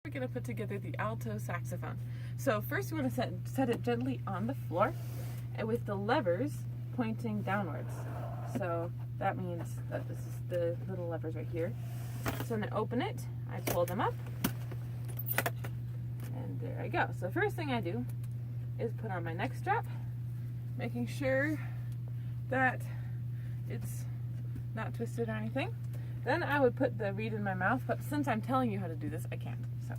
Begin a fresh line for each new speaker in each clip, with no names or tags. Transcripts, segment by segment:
We're going to put together the alto saxophone. So first we want to set it gently on the floor and with the levers pointing downwards. So that means that this is the little levers right here. So when I open it, I pull them up and there I go. So the first thing I do is put on my neck strap, making sure that it's not twisted or anything. Then I would put the reed in my mouth, but since I'm telling you how to do this, I can't. So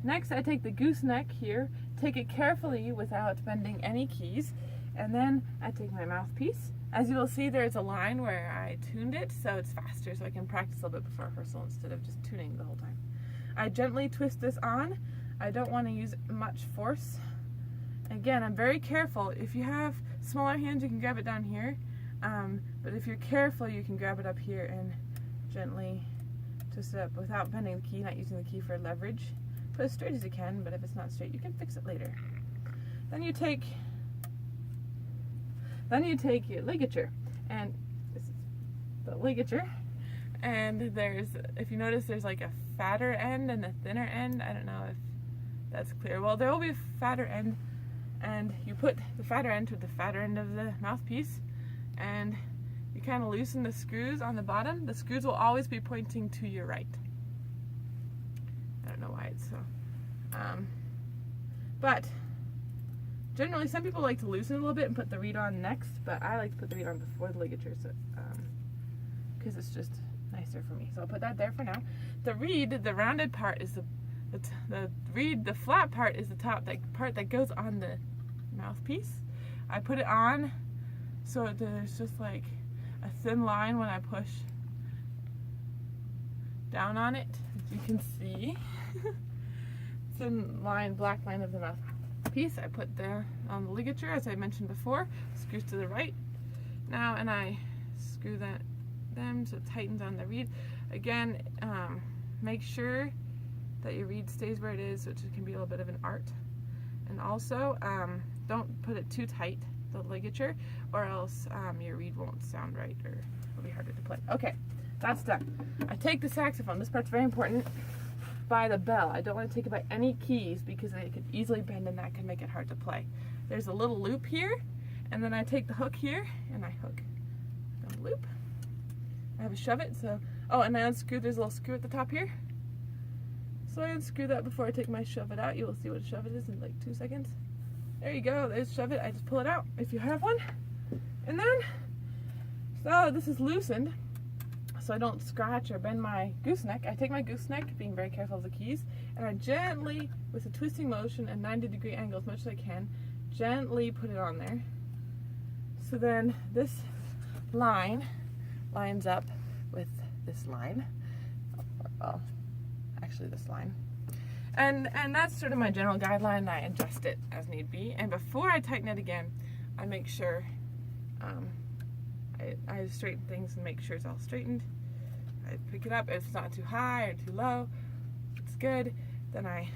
next I take the gooseneck here, take it carefully without bending any keys, and then I take my mouthpiece. As you will see, there's a line where I tuned it, so it's faster, so I can practice a little bit before rehearsal instead of just tuning the whole time. I gently twist this on. I don't want to use much force. Again, I'm very careful. If you have smaller hands, you can grab it down here, but if you're careful, you can grab it up here and gently twist it up without bending the key, not using the key for leverage. Put it as straight as you can, but if it's not straight, you can fix it later. Then you take your ligature, and this is the ligature, and there's, if you notice, there's like a fatter end and a thinner end. I don't know if that's clear. Well, there will be a fatter end, and you put the fatter end to the fatter end of the mouthpiece, and you kind of loosen the screws on the bottom. The screws will always be pointing to your right. I don't know why it's so. But generally, some people like to loosen it a little bit and put the reed on next, but I like to put the reed on before the ligature, so because it's just nicer for me. So I'll put that there for now. The reed, the rounded part, is the reed. The flat part is the top, that part that goes on the mouthpiece. I put it on so there's just like a thin line when I push down on it. As you can see, thin line, black line of the mouthpiece. I put on the ligature, as I mentioned before, screws to the right. Now, and I screw them so it tightens on the reed. Again, make sure that your reed stays where it is, which can be a little bit of an art. And also, don't put it too tight, the ligature, or else your reed won't sound right or it'll be harder to play. Okay, that's done. I take the saxophone, this part's very important, by the bell. I don't want to take it by any keys because it could easily bend and that can make it hard to play. There's a little loop here, and then I take the hook here and I hook down the loop. I have to shove it, so, oh, and I unscrew, there's a little screw at the top here. So I unscrew that before I take my shove it out. You will see what a shove it is in like 2 seconds. There you go, there's shove it. I just pull it out if you have one. And then, so this is loosened so I don't scratch or bend my gooseneck. I take my gooseneck, being very careful of the keys, and I gently, with a twisting motion and 90-degree angle as much as I can, gently put it on there. So then this line lines up with this line. Well, actually this line. And that's sort of my general guideline. I adjust it as need be. And before I tighten it again, I make sure I straighten things and make sure it's all straightened. I pick it up if it's not too high or too low. It's good. Then I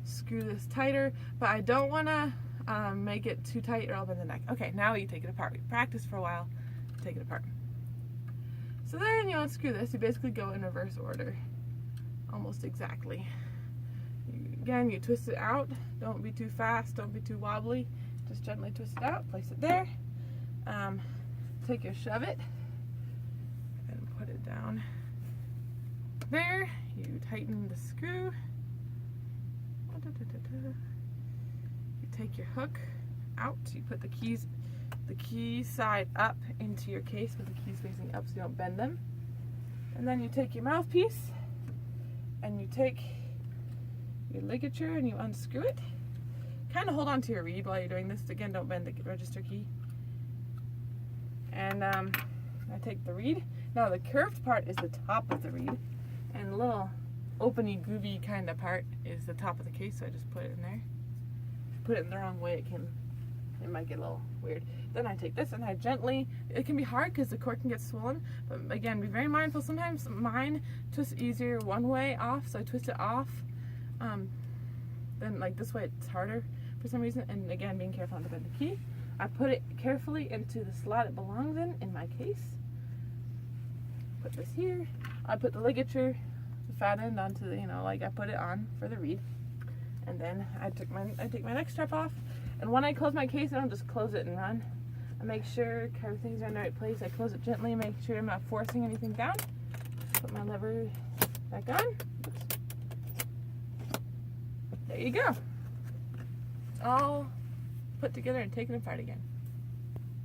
screw this tighter, but I don't want to make it too tight or I'll bend the neck. Okay, now you take it apart. We practice for a while, take it apart. So then you unscrew this. You basically go in reverse order, almost exactly. Again, you twist it out. Don't be too fast, don't be too wobbly. Just gently twist it out, place it there. Take your shove it and put it down there. You tighten the screw. You take your hook out. You put the key side up into your case with the keys facing up so you don't bend them. And then you take your mouthpiece and you take your ligature and you unscrew it. Kind of hold on to your reed while you're doing this. Again, don't bend the register key. And I take the reed. Now the curved part is the top of the reed, and the little openy, groovy kind of part is the top of the case, so I just put it in there. If you put it in the wrong way, it might get a little weird. Then I take this and I gently, it can be hard because the cord can get swollen, but again, be very mindful. Sometimes mine twists easier one way off, so I twist it off. Then like this way it's harder for some reason, and again, being careful not to bend the key. I put it carefully into the slot it belongs in my case. Put this here. I put the ligature the fat end onto the, like I put it on for the reed. And then I take my neck strap off. And when I close my case, I don't just close it and run. I make sure everything's in the right place. I close it gently, make sure I'm not forcing anything down. Put my lever back on. Oops. There you go. It's all put together and taken apart again.